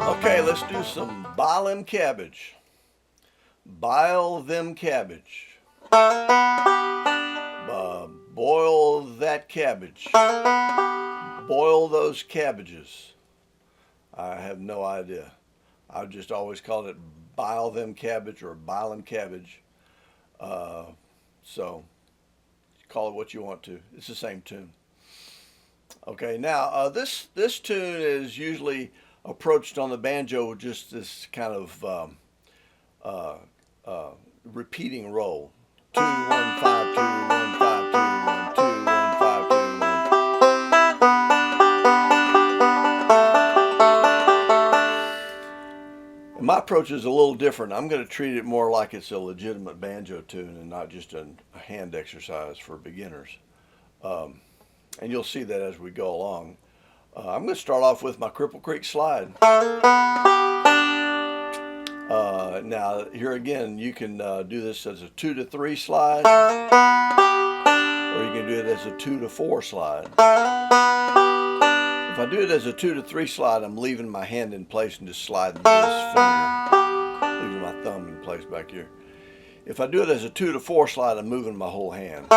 Okay, let's do some Bile Em Cabbage. Bile them cabbage. Boil that cabbage. Boil those cabbages. I have no idea. I've just always called it Bile them cabbage or Bile em cabbage. So call it what you want to. It's the same tune. Okay, now this tune is usually approached on the banjo with just this kind of repeating roll. 2 1 5 2 1 5 2 1 2 1 5 2 1. And my approach is a little different. I'm going to treat it more like it's a legitimate banjo tune and not just a hand exercise for beginners. And you'll see that as we go along. I'm going to start off with my Cripple Creek slide. Now, here again, you can do this as a 2 to 3 slide, or you can do it as a 2 to 4 slide. If I do it as a 2 to 3 slide, I'm leaving my hand in place and just sliding this finger, leaving my thumb in place back here. If I do it as a 2 to 4 slide, I'm moving my whole hand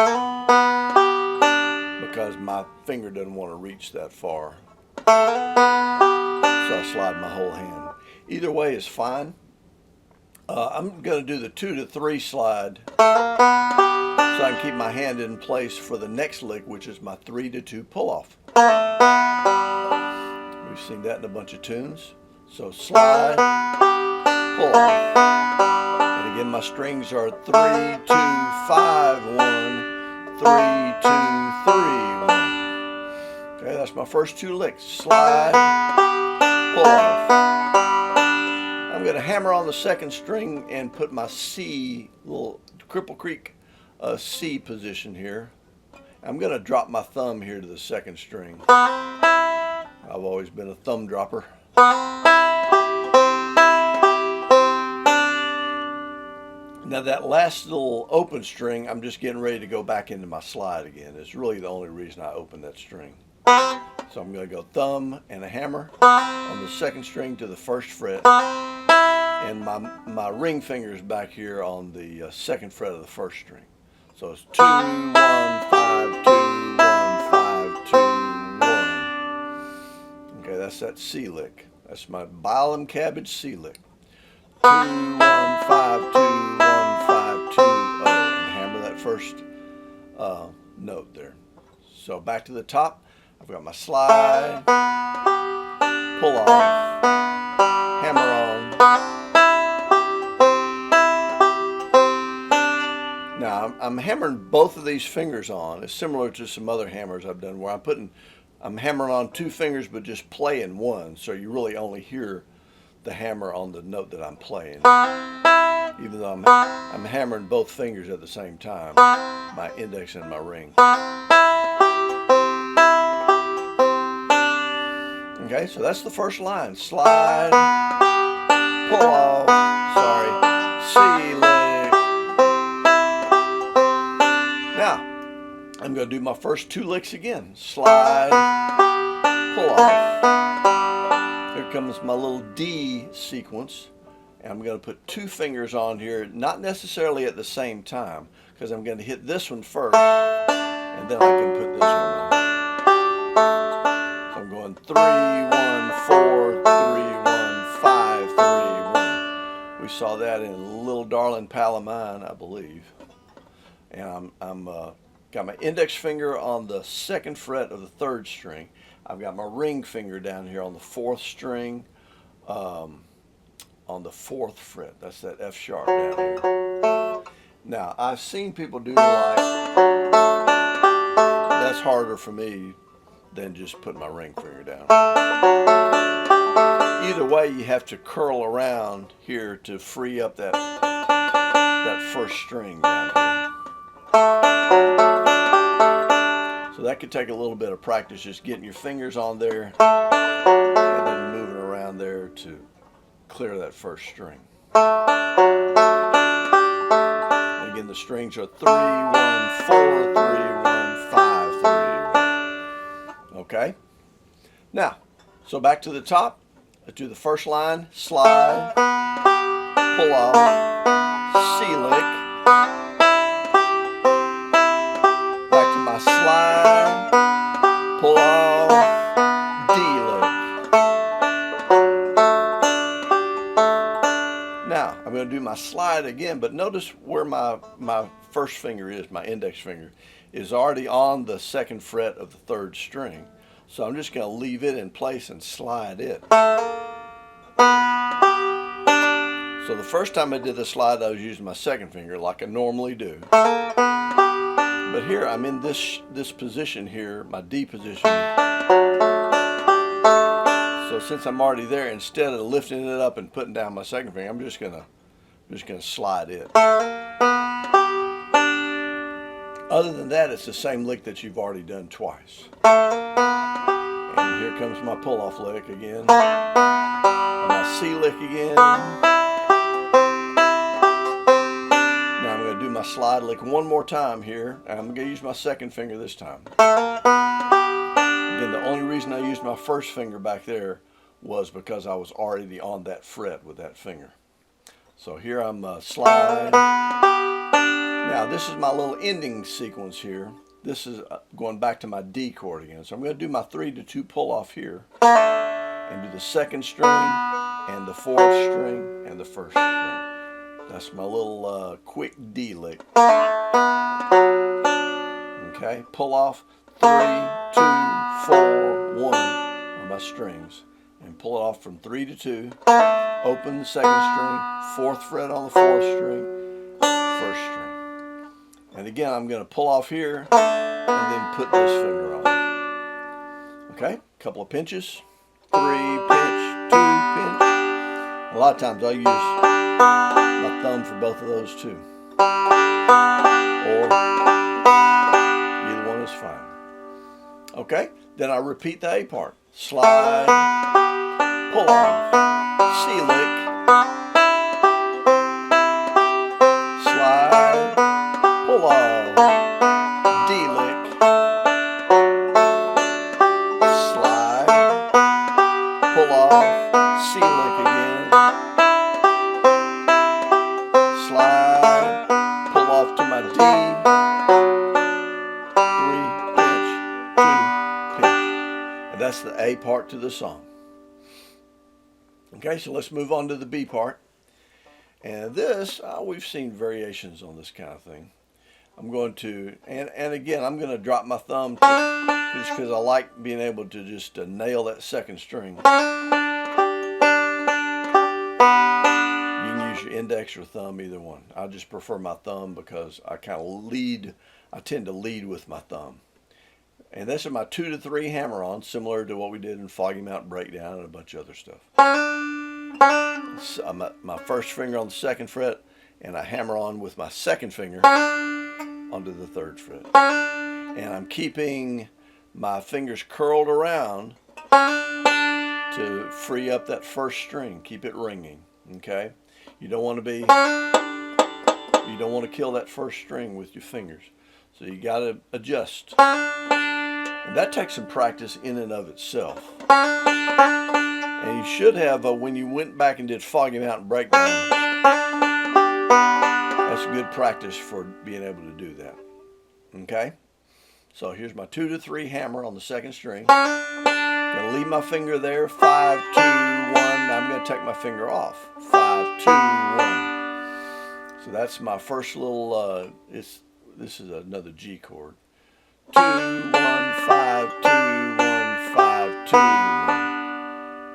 because my finger doesn't want to reach that far. So I slide my whole hand. Either way is fine. I'm going to do the 2 to 3 slide so I can keep my hand in place for the next lick, which is my 3 to 2 pull off. We've seen that in a bunch of tunes. So slide, pull off. And again, my strings are 3 2 5 1 3 2 3 1. Okay, that's my first 2 licks. Slide, pull off. I'm going to hammer on the second string and put my C, little Cripple Creek C position here. I'm going to drop my thumb here to the second string. I've always been a thumb dropper. Now that last little open string, I'm just getting ready to go back into my slide again. It's really the only reason I opened that string. So I'm going to go thumb and a hammer on the second string to the first fret, and my ring finger is back here on the second fret of the first string. So it's 2 1 5 2 1 5 2 1. Okay, that's that C lick. That's my Bile Em Cabbage C lick. 2 1 5 2 1 5 2 and hammer that first note there. So back to the top. I've got my slide, pull off, hammer on. Now I'm hammering both of these fingers on. It's similar to some other hammers I've done where I'm hammering on 2 fingers but just playing one, so you really only hear the hammer on the note that I'm playing. Even though I'm hammering both fingers at the same time, my index and my ring. Okay, so that's the first line. Slide, pull off, C lick. Now, I'm going to do my first 2 licks again. Slide, pull off. Here comes my little D sequence. And I'm going to put 2 fingers on here, not necessarily at the same time, because I'm going to hit this one first, and then I can put this one on. So I'm going 3 1 4 3 1 5 3 1. We saw that in Little Darling Pal of Mine, I believe. And I'm got my index finger on the second fret of the 3rd string. I've got my ring finger down here on the 4th string. On the 4th fret. That's that F sharp down here. Now, I've seen people do like, that's harder for me than just putting my ring finger down. either way, you have to curl around here to free up that first string down here. So that could take a little bit of practice, just getting your fingers on there and then moving around there to clear that first string. And again, the strings are 3, 1, 4, 3, 1, 5, 3, 1. Okay? Now, so back to the top. Let's do the first line, slide, pull off, C lick, back to my slide, pull off, D lick. Now, I'm going to do my slide again, but notice where my first finger is, my index finger, is already on the 2nd fret of the 3rd string. So I'm just going to leave it in place and slide it. So the first time I did the slide, I was using my 2nd finger like I normally do. But here I'm in this position here, my D position. So since I'm already there, instead of lifting it up and putting down my 2nd finger, I'm just gonna slide it. Other than that, it's the same lick that you've already done twice. And here comes my pull-off lick again. And my C lick again. Now I'm going to do my slide lick one more time here. And I'm going to use my 2nd finger this time. Again, the only reason I used my 1st finger back there was because I was already on that fret with that finger. So here I'm slide. Now this is my little ending sequence here. This is going back to my D chord again. So I'm going to do my 3-2 pull off here and do the 2nd string and the 4th string and the 1st string. That's my little quick D lick. Okay, pull off 3, 2, 4, 1 are my strings. And pull it off from 3 to 2. Open the 2nd string, 4th fret on the 4th string, 1st string. And again, I'm going to pull off here and then put this finger on. Okay, a couple of pinches. 3 pinch, 2 pinch. A lot of times I'll use my thumb for both of those too. Or either one is fine. Okay, then I repeat the A part. Slide, pull off, C lick, slide, pull off, D lick, slide, pull off, C lick again, slide, pull off to my D, 3 pinch, 2 pinch. And that's the A part to the song. Okay, so let's move on to the B part. And this, we've seen variations on this kind of thing. I'm going to, and again, I'm going to drop my thumb just because I like being able to just nail that 2nd string. You can use your index or thumb, either one. I just prefer my thumb because I tend to lead with my thumb. And this is my 2 to 3 hammer-on, similar to what we did in Foggy Mountain Breakdown and a bunch of other stuff. So my 1st finger on the 2nd fret, and I hammer on with my 2nd finger onto the 3rd fret. And I'm keeping my fingers curled around to free up that 1st string, keep it ringing. Okay? You don't want to kill that 1st string with your fingers. So you got to adjust. And that takes some practice in and of itself. And you should have, when you went back and did Foggy Mountain Breakdown, that's good practice for being able to do that. Okay? So here's my 2 to 3 hammer on the 2nd string. Gonna leave my finger there, 5, 2, 1. Now I'm gonna take my finger off. 5, 2, 1. So that's my first little, this is another G chord. 2, 1, 5, 2, 1, 5, 2, 1.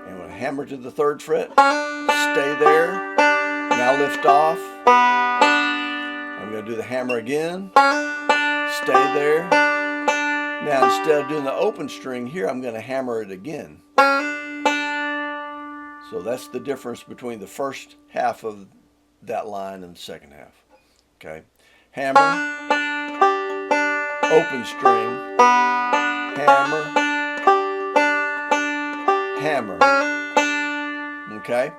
And I'm going to hammer to the 3rd fret. Stay there. Now lift off. I'm going to do the hammer again. Stay there. Now instead of doing the open string here, I'm going to hammer it again. So that's the difference between the first half of that line and the second half. Okay. Hammer, open string, hammer, hammer. Okay.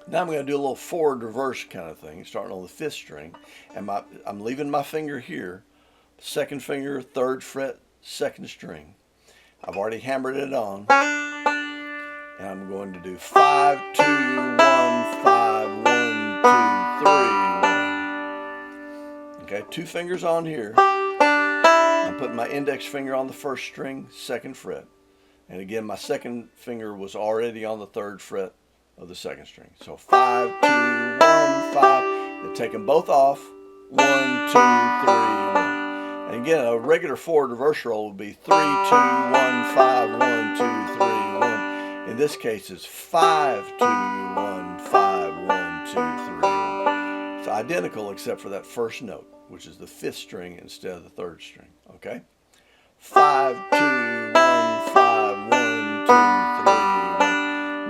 Now I'm going to do a little forward reverse kind of thing, starting on the 5th string, and I'm leaving my finger here, 2nd finger, 3rd fret, 2nd string. I've already hammered it on, and I'm going to do 5, 2, 1, 5, 1, 2, 3, 1. Okay, 2 fingers on here. I'm putting my index finger on the 1st string, 2nd fret, and again my 2nd finger was already on the 3rd fret of the 2nd string. So 5, 2, 1, 5. And take them both off. 1, 2, 3, 1. And again, a regular forward reverse roll would be 3, 2, 1, 5, 1, 2, 3, 1. In this case, it's 5, 2, 1, 5, 1, 2, 3, 1. It's identical except for that first note, which is the 5th string instead of the 3rd string. Okay? 5, 2, 1, 5, 1, 2, 3, 1.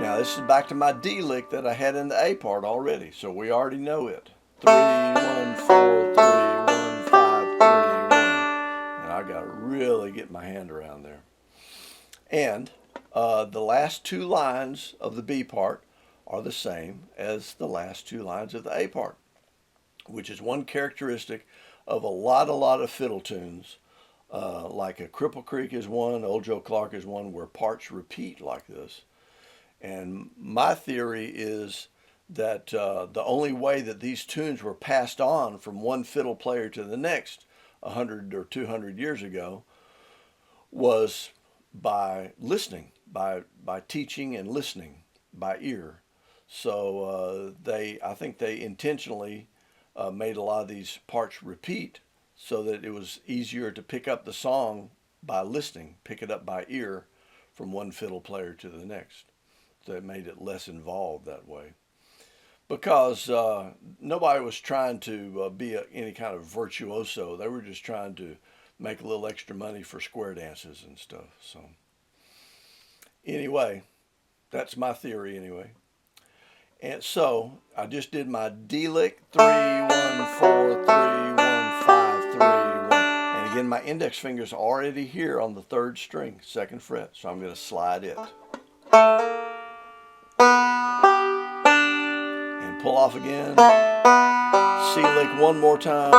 Now this is back to my D lick that I had in the A part already, so we already know it. 3, 1, 4, 3, 1, 5, 3, 1. And I got to really get my hand around there. And the last 2 lines of the B part are the same as the last 2 lines of the A part, which is one characteristic of a lot of fiddle tunes. Like a Cripple Creek is one, Old Joe Clark is one, where parts repeat like this. And my theory is that the only way that these tunes were passed on from one fiddle player to the next 100 or 200 years ago was by listening, by teaching and listening by ear. So I think they intentionally made a lot of these parts repeat so that it was easier to pick up the song by listening, pick it up by ear from one fiddle player to the next. So it made it less involved that way. Because nobody was trying to be any kind of virtuoso. They were just trying to make a little extra money for square dances and stuff. So anyway, that's my theory anyway. And so I just did my D lick, 3, 1, 4, 3, 1, 5, 3, 1. And again, my index finger's already here on the 3rd string, 2nd fret. So I'm going to slide it. And pull off again. C lick one more time.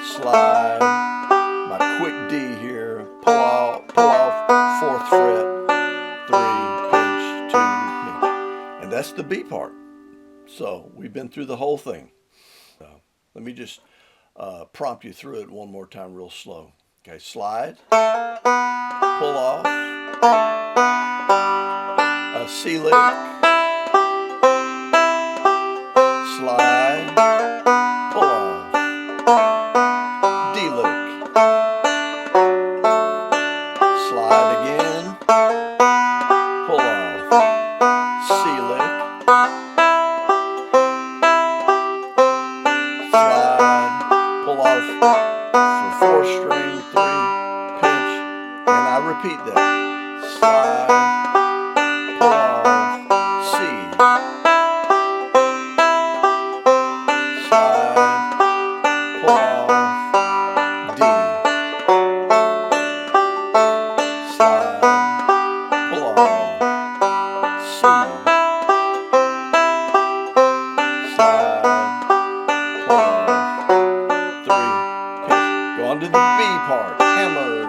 Slide. My quick D here. Pull off 4th fret. 3, pinch, 2, pinch. And that's the B part. So we've been through the whole thing. Let me just prompt you through it one more time real slow. Okay, slide. Pull off. A C lick. Slide. Pull off. D lick. Slide again. Pull off. C lick. Slide. Pull off for 4th string, 3, pinch, and I repeat that. Slide. Pull off. C. Slide. Pull off. D. Slide. Pull off. C. Slide. Pull off. 3. Go on to the B part. Hammer.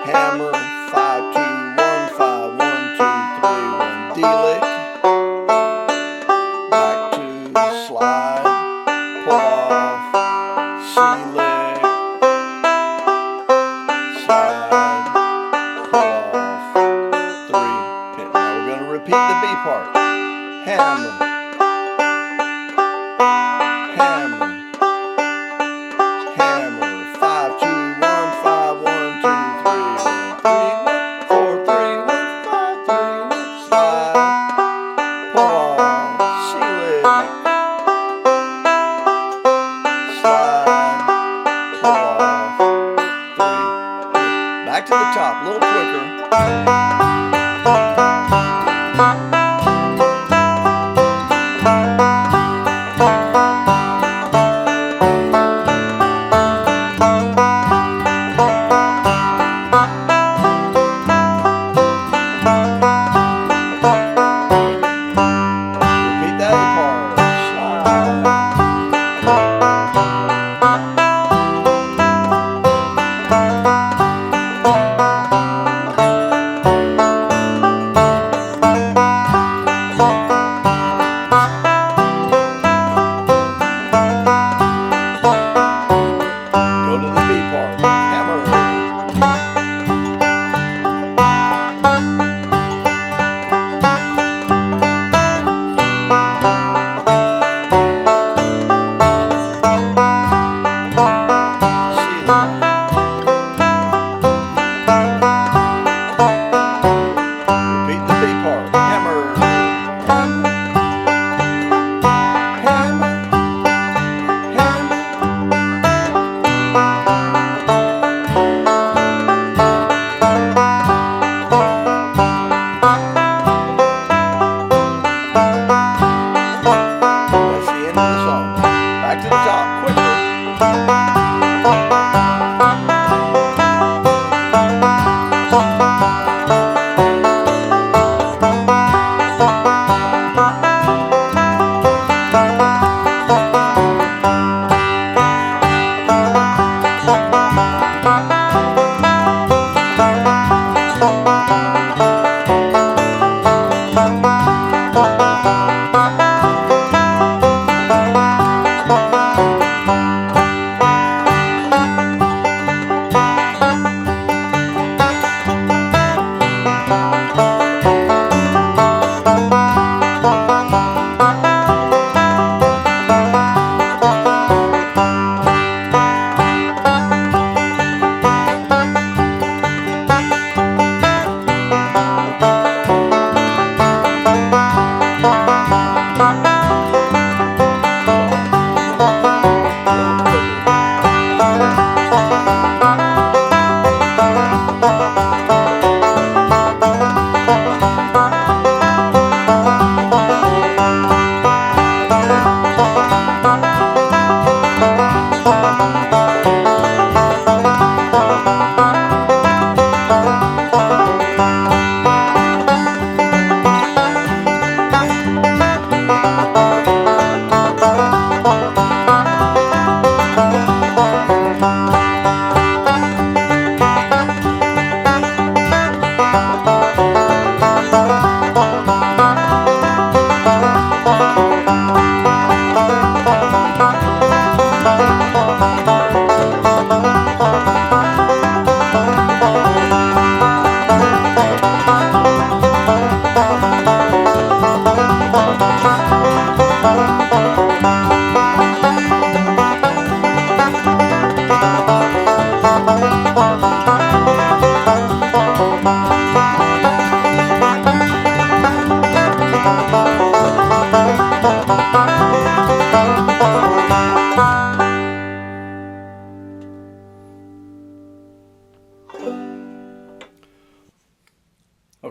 Hammer. 5, 2, 1, 5, 1, 2, 3, 1. D lick. Back to slide. Pull off. C lick. Slide. Pull off. 3. Pit. Now we're going to repeat the B part. Hammer. Hammer. Hammer. 5, 2, 1, 5, 1, 2, 3, 1. 3, 1, 4, 3, 1, 5, 3, 1. Slide. Pull off. C lick. Slide. Back to the top, a little quicker.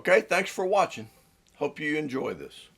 Okay, thanks for watching. Hope you enjoy this.